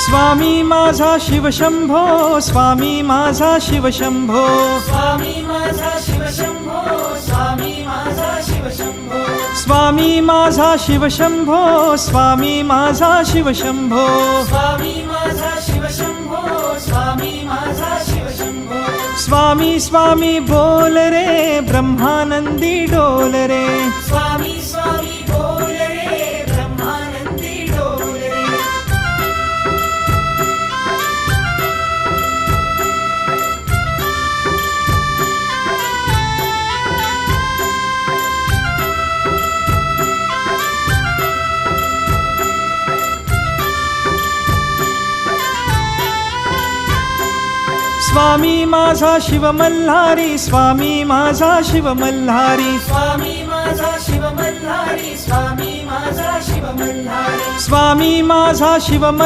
स्वामी माझा शिवशंभो, स्वामी माझा शिवशंभो, स्वामी माझा शिवशंभो, स्वामी माझा शिवशंभो, स्वामी माझा शिवशंभो, स्वामी माझा शिवशंभो, स्वामी माझा शिवशंभो, स्वामी माझा शिवशंभो, स्वामी स्वामी बोल रे ब्रह्मानंदी डोल रे, स्वामी स्वामी बोल रे ब्रह्मानंदी डोल रे, स्वामी माझा शिव मल्हारी, स्वामी माझा शिव मल्हारी, स्वामी माझा शिव मल्हारी, स्वामी माझा शिव मल्हारी, स्वामी माझा शिव